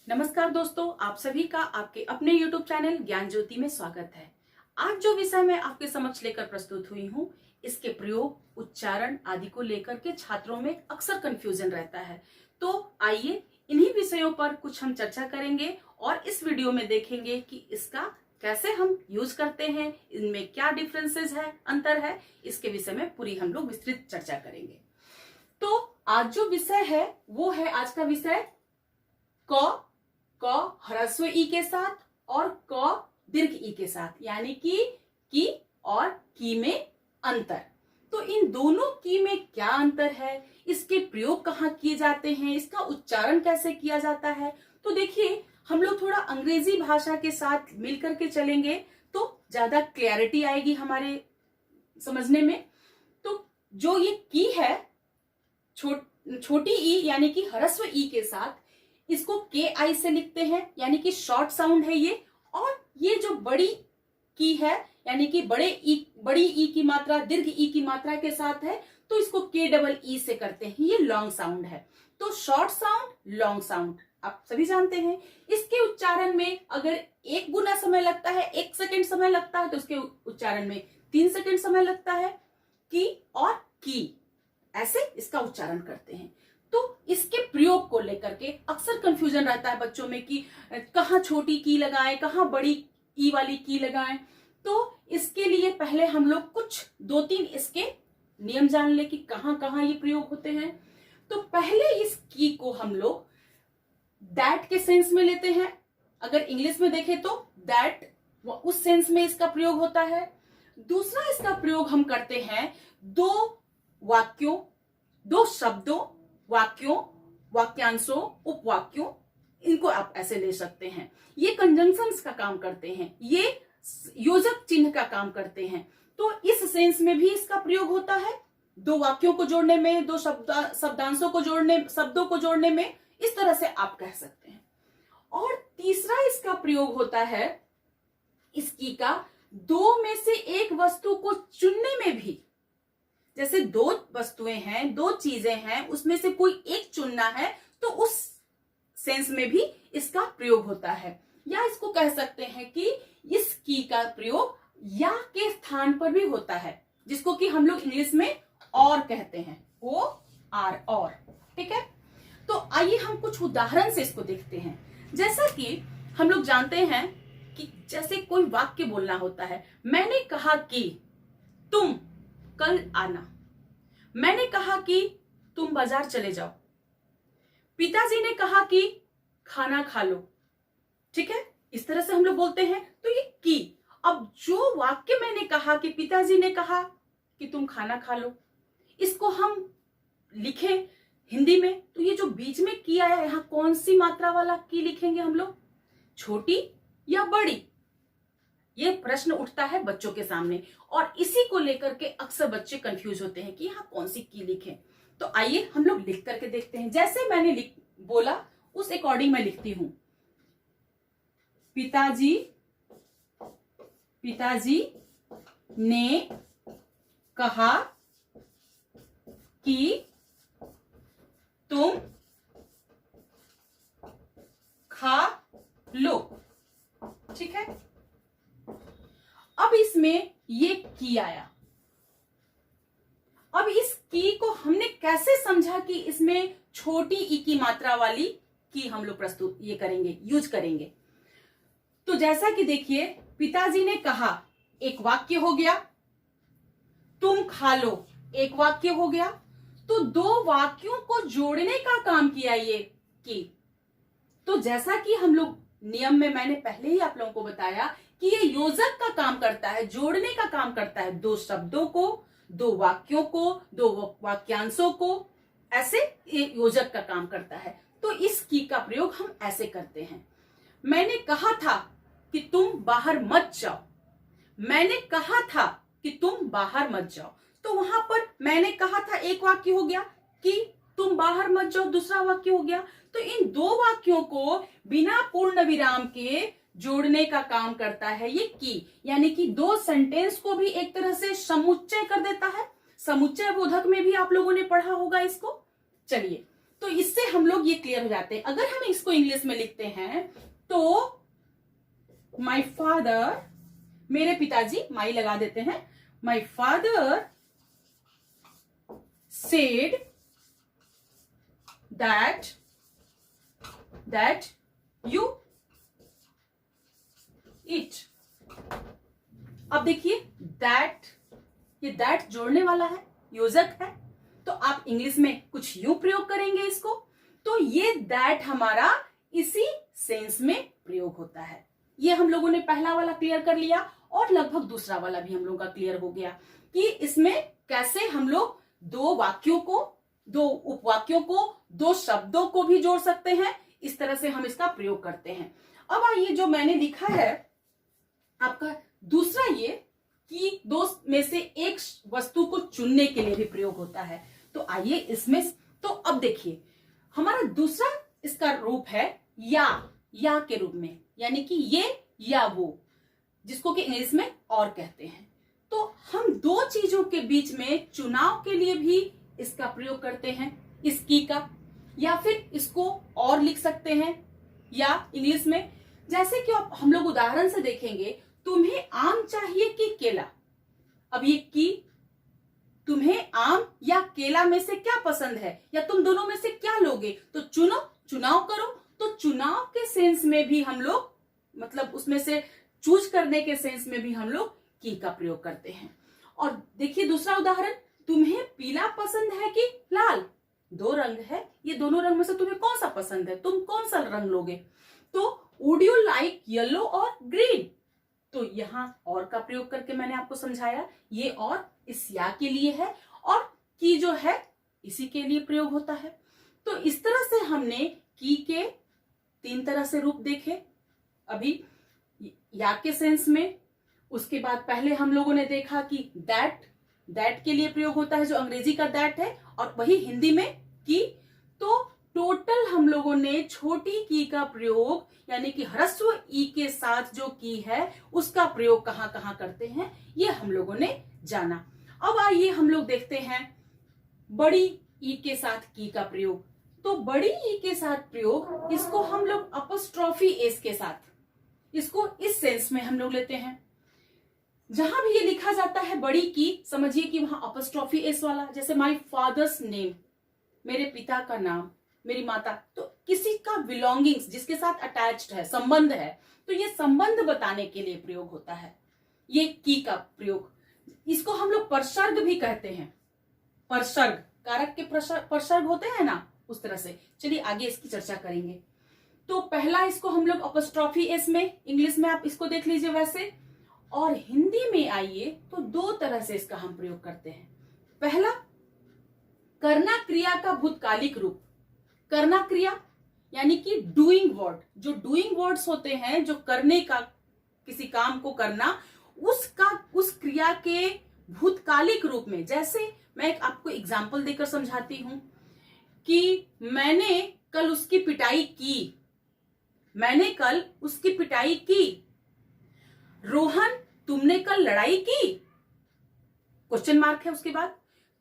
नमस्कार दोस्तों, आप सभी का आपके अपने YouTube चैनल ज्ञान ज्योति में स्वागत है। आज जो विषय मैं आपके समक्ष लेकर प्रस्तुत हुई हूँ, इसके प्रयोग, उच्चारण आदि को लेकर के छात्रों में अक्सर कंफ्यूजन रहता है। तो आइए इन्हीं विषयों पर कुछ हम चर्चा करेंगे और इस वीडियो में देखेंगे कि इसका कैसे हम यूज करते हैं, इनमें क्या डिफरेंसेस है, अंतर है, इसके विषय में पूरी हम लोग विस्तृत चर्चा करेंगे। तो आज जो विषय है वो है आज का विषय क ह्रस्व ई के साथ और क दीर्घ ई के साथ, यानी कि और की में अंतर। तो इन दोनों की में क्या अंतर है, इसके प्रयोग कहाँ किए जाते हैं, इसका उच्चारण कैसे किया जाता है। तो देखिए, हम लोग थोड़ा अंग्रेजी भाषा के साथ मिलकर के चलेंगे तो ज्यादा क्लैरिटी आएगी हमारे समझने में। तो जो ये की है छोटी ई यानी कि ह्रस्व ई के साथ, इसको के आई से लिखते हैं, यानी कि शॉर्ट साउंड है ये। और ये जो बड़ी की है यानी कि बड़ी ई की मात्रा दीर्घ ई की मात्रा के साथ है, तो इसको के डबल ई से करते हैं, ये लॉन्ग साउंड है। तो शॉर्ट साउंड, लॉन्ग साउंड आप सभी जानते हैं। इसके उच्चारण में अगर 1 गुना समय लगता है, 1 सेकंड समय लगता है, तो उसके उच्चारण में 3 सेकंड समय लगता है। की और की ऐसे इसका उच्चारण करते हैं। तो इसके प्रयोग को लेकर के अक्सर कंफ्यूजन रहता है बच्चों में कि कहाँ छोटी की लगाएं, कहाँ बड़ी ई वाली की लगाएं। तो इसके लिए पहले हम लोग कुछ 2-3 इसके नियम जान ले कि कहाँ कहाँ ये प्रयोग होते हैं। तो पहले इस की को हम लोग दैट के सेंस में लेते हैं। अगर इंग्लिश में देखें तो दैट, उस सेंस में इसका प्रयोग होता है। दूसरा इसका प्रयोग हम करते हैं दो वाक्यों, दो शब्दों, वाक्यों, वाक्यांशों, उपवाक्यों, इनको आप ऐसे ले सकते हैं। ये कंजंक्शंस का काम करते हैं, ये योजक चिन्ह का काम करते हैं। तो इस सेंस में भी इसका प्रयोग होता है, दो वाक्यों को जोड़ने में, दो शब्दांशों को जोड़ने, शब्दों को जोड़ने में, इस तरह से आप कह सकते हैं। और तीसरा इसका प्रयोग होता है इसकी का दो में से एक वस्तु को चुनने में भी। जैसे दो वस्तुएं हैं, दो चीजें हैं, उसमें से कोई एक चुनना है, तो उस सेंस में भी इसका प्रयोग होता है। या इसको कह सकते हैं कि इस की का प्रयोग या के स्थान पर भी होता है, जिसको कि हम लोग इंग्लिश में और कहते हैं, ओ आर और। ठीक है, तो आइए हम कुछ उदाहरण से इसको देखते हैं। जैसा कि हम लोग जानते हैं कि जैसे कोई वाक्य बोलना होता है, मैंने कहा कि तुम कल आना, मैंने कहा कि तुम बाजार चले जाओ, पिताजी ने कहा कि खाना खा लो। ठीक है, इस तरह से हम लोग बोलते हैं। तो ये की। अब जो वाक्य मैंने कहा कि पिताजी ने कहा कि तुम खाना खा लो, इसको हम लिखे हिंदी में, तो ये जो बीच में की आया है, यहां कौन सी मात्रा वाला की लिखेंगे हम लोग, छोटी या बड़ी? ये प्रश्न उठता है बच्चों के सामने और इसी को लेकर के अक्सर बच्चे कंफ्यूज होते हैं कि यहाँ कौन सी की लिखें। तो आइए हम लोग लिख करके देखते हैं। जैसे मैंने बोला उस अकॉर्डिंग मैं लिखती हूं। पिताजी ने कहा कि तुम खा लो। ठीक है, अब इसमें ये की आया। अब इस की को हमने कैसे समझा कि इसमें छोटी ई की मात्रा वाली की हम लोग प्रस्तुत ये करेंगे, यूज करेंगे। तो जैसा कि देखिए, पिताजी ने कहा एक वाक्य हो गया, तुम खा लो एक वाक्य हो गया। तो दो वाक्यों को जोड़ने का काम किया ये की। तो जैसा कि हम लोग नियम में मैंने पहले ही आप लोगों को बताया कि ये योजक का काम करता है, जोड़ने का काम करता है, दो शब्दों को, दो वाक्यों को, दो वाक्यांशों को, ऐसे ये योजक का काम करता है। तो इस की का प्रयोग हम ऐसे करते हैं। मैंने कहा था कि तुम बाहर मत जाओ, मैंने कहा था कि तुम बाहर मत जाओ। तो वहां पर मैंने कहा था एक वाक्य हो गया, कि तुम बाहर मत जाओ दूसरा वाक्य हो गया। तो इन दो वाक्यों को बिना पूर्ण विराम के जोड़ने का काम करता है ये की, यानी कि दो सेंटेंस को भी एक तरह से समुच्चय कर देता है। समुच्चय बोधक में भी आप लोगों ने पढ़ा होगा इसको। चलिए, तो इससे हम लोग ये क्लियर हो जाते हैं। अगर हम इसको इंग्लिश में लिखते हैं तो माई फादर, मेरे पिताजी, माई लगा देते हैं, my father said that you it. अब देखिए दैट, ये दैट जोड़ने वाला है, योजक है, तो आप इंग्लिश में कुछ यूं प्रयोग करेंगे इसको, तो ये दैट हमारा इसी सेंस में प्रयोग होता है। ये हम लोगों ने पहला वाला क्लियर कर लिया और लगभग दूसरा वाला भी हम लोगों का क्लियर हो गया कि इसमें कैसे हम लोग दो वाक्यों को, दो उपवाक्यों को, दो शब्दों को भी जोड़ सकते हैं। इस तरह से हम इसका प्रयोग करते हैं। अब आइए जो मैंने लिखा है आपका दूसरा, ये कि दो में से एक वस्तु को चुनने के लिए भी प्रयोग होता है। तो आइए इसमें, तो अब देखिए हमारा दूसरा इसका रूप है या के रूप में, यानी कि ये या वो, जिसको कि इंग्लिश में और कहते हैं। तो हम दो चीजों के बीच में चुनाव के लिए भी इसका प्रयोग करते हैं, इस की का, या फिर इसको और लिख सकते हैं या इंग्लिश में। जैसे कि हम लोग उदाहरण से देखेंगे, तुम्हें आम चाहिए कि केला। अब ये की, तुम्हें आम या केला में से क्या पसंद है, या तुम दोनों में से क्या लोगे, तो चुनो, चुनाव करो। तो चुनाव के सेंस में भी हम लोग, मतलब उसमें से चूज करने के सेंस में भी हम लोग की का प्रयोग करते हैं। और देखिए दूसरा उदाहरण, तुम्हें पीला पसंद है कि लाल, दो रंग है, ये दोनों रंग में से तुम्हें कौन सा पसंद है, तुम कौन सा रंग लोगे। तो वुड यू लाइक येलो और ग्रीन, तो यहां और का प्रयोग करके मैंने आपको समझाया, ये और इस या के लिए है और की जो है इसी के लिए प्रयोग होता है। तो इस तरह से हमने की के तीन तरह से रूप देखे, अभी या के सेंस में। उसके बाद पहले हम लोगों ने देखा कि दैट के लिए प्रयोग होता है, जो अंग्रेजी का दैट है, और वही हिंदी में की। तो टोटल हम लोगों ने छोटी की का प्रयोग, यानी कि ह्रस्व ई के साथ जो की है उसका प्रयोग कहां कहां करते हैं, ये हम लोगों ने जाना। अब आइए हम लोग देखते हैं बड़ी ई के साथ की का प्रयोग। तो बड़ी ई के साथ प्रयोग, इसको हम लोग अपस्ट्रॉफी एस के साथ, इसको इस सेंस में हम लोग लेते हैं। जहां भी ये लिखा जाता है बड़ी की, समझिए कि वहां अपस्ट्रॉफी एस वाला, जैसे माई फादर्स नेम, मेरे पिता का नाम, मेरी माता, तो किसी का बिलोंगिंग्स जिसके साथ अटैच्ड है, संबंध है, तो ये संबंध बताने के लिए प्रयोग होता है ये की का प्रयोग। इसको हम लोग परसर्ग भी कहते हैं, परसर्ग, कारक के परसर्ग होते हैं ना, उस तरह से। चलिए आगे इसकी चर्चा करेंगे। तो पहला इसको हम लोग अपस्ट्रॉफी एस में, इंग्लिश में आप इसको देख लीजिए वैसे, और हिंदी में आइए तो दो तरह से इसका हम प्रयोग करते हैं। पहला, करना क्रिया का भूतकालिक रूप। करना क्रिया यानी कि डूइंग वर्ड, जो डूइंग वर्ड्स होते हैं, जो करने का, किसी काम को करना, उस क्रिया के भूतकालिक रूप में। जैसे मैं एक आपको एग्जाम्पल देकर समझाती हूं कि मैंने कल उसकी पिटाई की, मैंने कल उसकी पिटाई की। रोहन, तुमने कल लड़ाई की, क्वेश्चन मार्क है उसके बाद।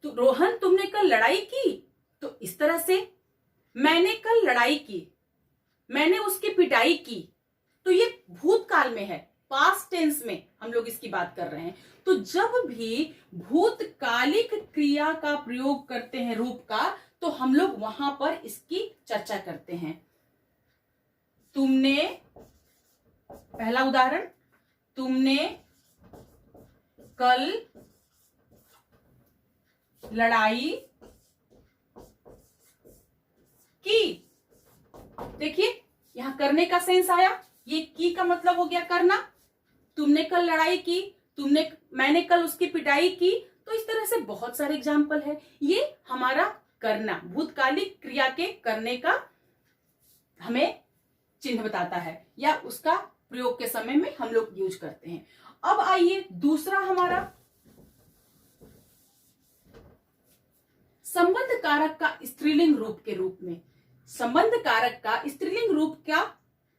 तो रोहन, तुमने कल लड़ाई की, तो इस तरह से मैंने कल लड़ाई की, मैंने उसकी पिटाई की, तो ये भूतकाल में है, पास्ट टेंस में हम लोग इसकी बात कर रहे हैं। तो जब भी भूतकालिक क्रिया का प्रयोग करते हैं रूप का, तो हम लोग वहां पर इसकी चर्चा करते हैं। तुमने, पहला उदाहरण, तुमने कल लड़ाई की। देखिए यहां करने का सेंस आया, ये की का मतलब हो गया करना। तुमने कल लड़ाई की, मैंने कल उसकी पिटाई की। तो इस तरह से बहुत सारे एग्जाम्पल है। ये हमारा करना, भूतकालिक क्रिया के करने का हमें चिन्ह बताता है, या उसका प्रयोग के समय में हम लोग यूज करते हैं। अब आइए दूसरा हमारा संबंध कारक का स्त्रीलिंग रूप के रूप में, संबंध कारक का स्त्रीलिंग रूप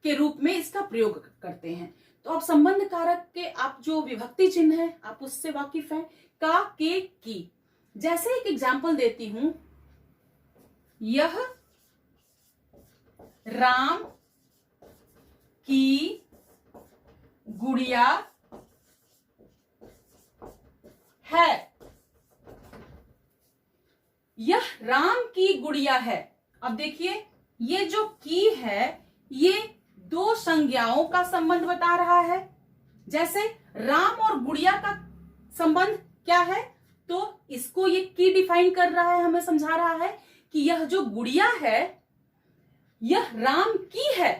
के रूप में इसका प्रयोग करते हैं। तो अब संबंध कारक के आप जो विभक्ति चिन्ह है आप उससे वाकिफ हैं, का, के, की। जैसे एक एग्जाम्पल देती हूं, यह राम की गुड़िया है। यह राम की गुड़िया है। अब देखिए, ये जो की है ये दो संज्ञाओं का संबंध बता रहा है। जैसे राम और गुड़िया का संबंध क्या है, तो इसको ये की डिफाइन कर रहा है, हमें समझा रहा है कि यह जो गुड़िया है यह राम की है।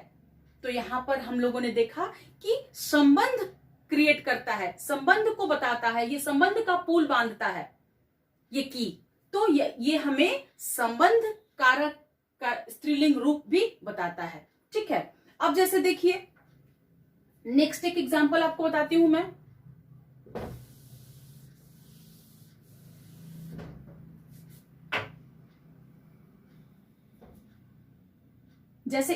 तो यहां पर हम लोगों ने देखा कि संबंध क्रिएट करता है, संबंध को बताता है, ये संबंध का पुल बांधता है ये की। तो ये हमें संबंध कारक का स्त्रीलिंग रूप भी बताता है। ठीक है, अब जैसे देखिए नेक्स्ट एक एग्जांपल आपको बताती हूं मैं। जैसे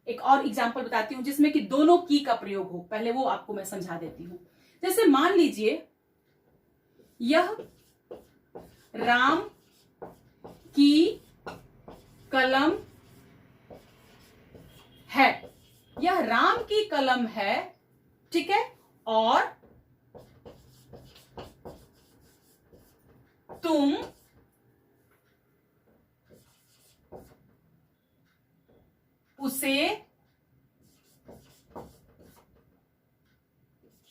एक और एग्जांपल बताती हूं जिसमें कि दोनों की का प्रयोग हो, पहले वो आपको मैं समझा देती हूं। जैसे मान लीजिए यह राम की कलम है, यह राम की कलम है, ठीक है, और तुम उसे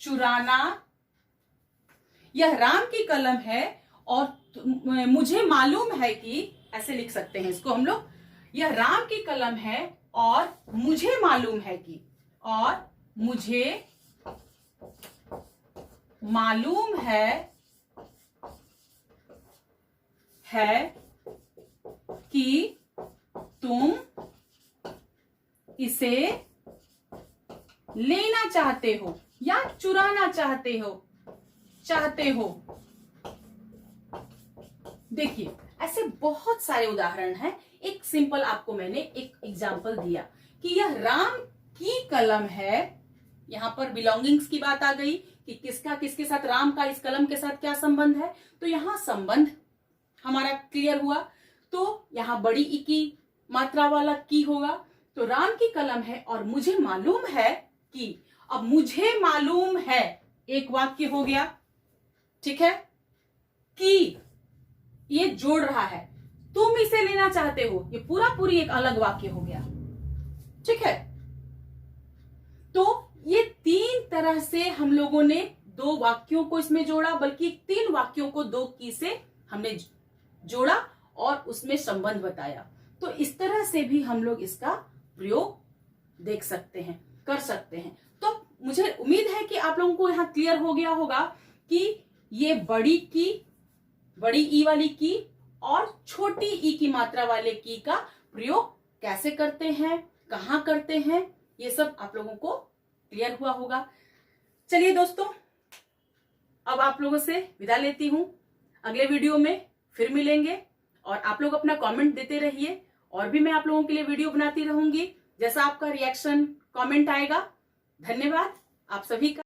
चुराना। यह राम की कलम है और मुझे मालूम है कि, ऐसे लिख सकते हैं इसको हम लोग, यह राम की कलम है और मुझे मालूम है कि, और मुझे मालूम है कि तुम इसे लेना चाहते हो या चुराना चाहते हो। देखिए ऐसे बहुत सारे उदाहरण हैं। एक सिंपल आपको मैंने एक एग्जांपल दिया कि यह राम की कलम है, यहां पर बिलोंगिंग्स की बात आ गई कि किसका किसके साथ, राम का इस कलम के साथ क्या संबंध है, तो यहां संबंध हमारा क्लियर हुआ। तो यहां बड़ी ई की मात्रा वाला की होगा। तो राम की कलम है और मुझे मालूम है कि, अब मुझे मालूम है एक वाक्य हो गया, ठीक है, कि ये जोड़ रहा है, तुम इसे लेना चाहते हो, ये पूरी एक अलग वाक्य हो गया। ठीक है, तो ये तीन तरह से हम लोगों ने दो वाक्यों को इसमें जोड़ा, बल्कि तीन वाक्यों को दो की से हमने जोड़ा और उसमें संबंध बताया। तो इस तरह से भी हम लोग इसका प्रयोग देख सकते हैं, कर सकते हैं। तो मुझे उम्मीद है कि आप लोगों को यहां क्लियर हो गया होगा कि ये बड़ी की, बड़ी ई वाली की और छोटी ई की मात्रा वाले की का प्रयोग कैसे करते हैं, कहां करते हैं, ये सब आप लोगों को क्लियर हुआ होगा। चलिए दोस्तों, अब आप लोगों से विदा लेती हूं। अगले वीडियो में फिर मिलेंगे और आप लोग अपना कमेंट देते रहिए और भी मैं आप लोगों के लिए वीडियो बनाती रहूंगी। जैसा आपका रिएक्शन कमेंट आएगा। धन्यवाद आप सभी का।